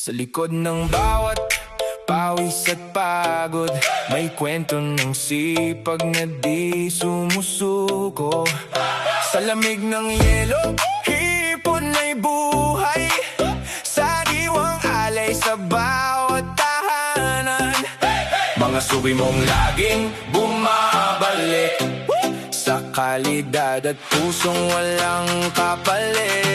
Sa likod ng bawat pawis at pagod, may kwento ng sipag na di sumusuko. Sa lamig ng yelo, hipon ay buhay, sariwang alay sa bawat tahanan. Mga subi mong laging bumabalik, sa kalidad at pusong walang kapalit.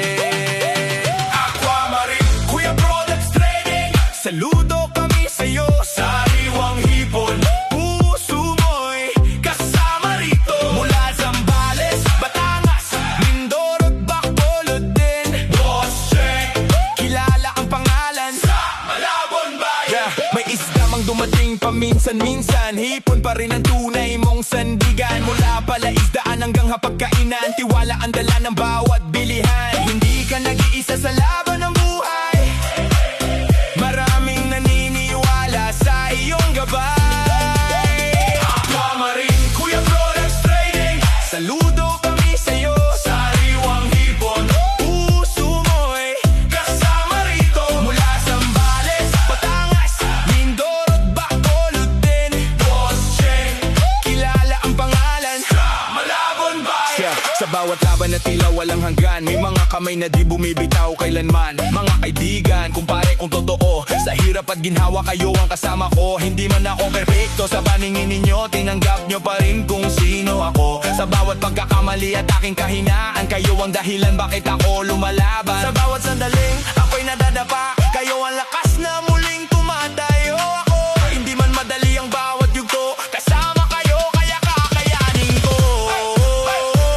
Saludo kami sa'yo, sariwang hipon, puso mo'y kasama rito. Mula Zambales, Batangas, Mindoro at Bacolod din. Boss Cheng, kilala ang pangalan sa Malabon Bayan. May isda mang dumating paminsan-minsan, hipon pa rin ang tunay mong sandigan. Mula pala isdaan hanggang hapagkainan, tiwala ang dala ng bawat bilihan. Hindi ka nag-iisa sa laban ng buhay, maraming naniniwala sa iyong gabay. Aquamarine, Kuya Products Trading, saludo kami sa'yo, sariwang hipon, puso mo'y kasama rito. Mula Zambales, Batangas, Mindoro at Bacolod din. Boss Cheng, kilala ang pangalan sa Malabon Bayan. Sa bawat laban na tila walang hanggan, may mga kamay na di bumibitaw kailanman. Mga kaibigan, kumpare kung totoo, sa hirap at ginhawa kayo ang kasama ko. Hindi man ako perfecto, sa paningin ninyo tinanggap nyo pa rin kung sino ako. Sa bawat pagkakamali at aking kahinaan, kayo ang dahilan bakit ako lumalaban. Sa bawat sandaling ako'y nadadapa, kayo ang lakas na muling tumatayo ako. Hindi man madali ang bawat yugto, kasama kayo kaya kakayanin ko.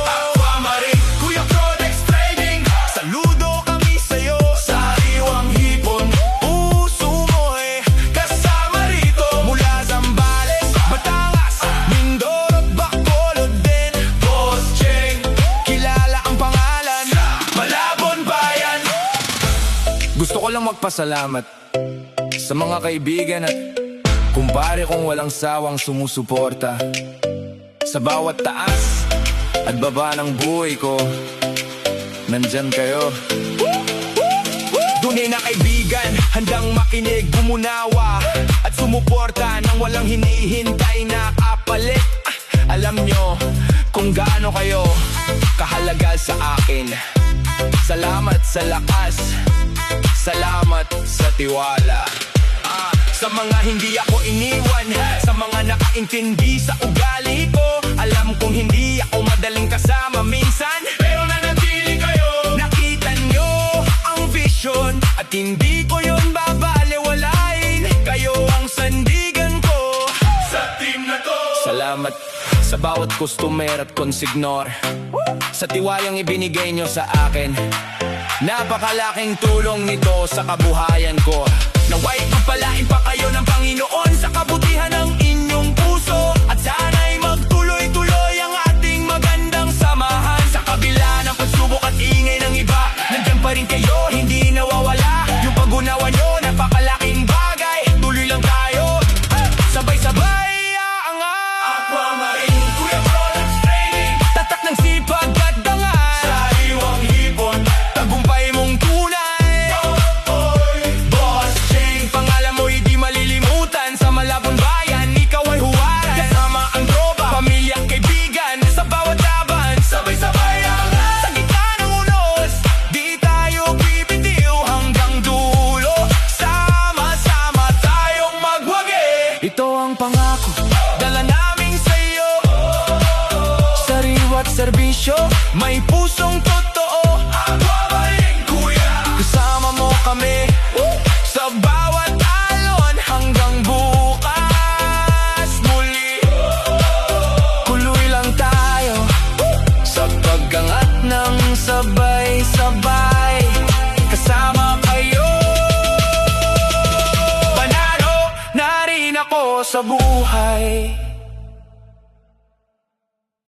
Aquamarine, Kuya Products Trading, saludo kami sa'yo, sariwang hipon, puso mo'y kasama rito. Mula Zambales, Batangas, Mindoro at Bacolod din. Boss Cheng, kilala ang pangalan sa Malabon Bayan. Gusto ko lang magpasalamat sa mga kaibigan at kumpare kong walang sawang sumusuporta. Sa bawat taas at baba ng buhay ko, nandyan kayo. Tunay na kaibigan, handang makinig, bumunawa at sumuporta nang walang hinihintay na kapalit. Alam nyo kung gaano kayo kahalaga sa akin. Salamat sa lakas, salamat sa tiwala. Sa mga hindi ako iniwan, sa mga nakaintindi sa ugali ko, alam kong hindi ako madaling kasama minsan, pero nanatili kayo. Nakita nyo ang vision at hindi ko yun babalewalain. Kayo ang sandigan ko sa team na to. Salamat sa bawat customer at konsignor, sa tiwayang ibinigay nyo sa akin. Napakalaking tulong nito sa kabuhayan ko. Naway pagpalain pa kayo ng Panginoon sa kabutihan ng inyong puso, at sana'y magtuloy-tuloy ang ating magandang samahan. Sa kabila ng pagsubok at ingay ng iba, nandiyan pa rin kayo, hindi nawawala. Yung pag-unawa nyo, napakalaking bagay. Tuloy lang tayo, sabay-sabay aangat. Aquamarine, Kuya Products Trading, tatak ng sipag at dangal, sariwang hipon, tagumpay mong tunay. Boss Cheng, pangalan mo hindi malilimutan. Sa Malabon Bayan, ikaw ay huwaran. Kasama ang tropa, pamilya, kaibigan, sa bawat laban, sabay-sabay angat. Sa gitna ng unos, di tayo bibitiw hanggang dulo. Sama-sama tayong magwagi. Ito ang pangako, dala namin sa'yo, sariwa't serbisyo, may pusong totoo. Aquamarine, Kuya, kasama mo kami sa bawat alon hanggang bukas muli. Kuloy lang tayo sa pag-angat ng sabay-sabay, kasama kayo. Panalo na rin ako sa buhay.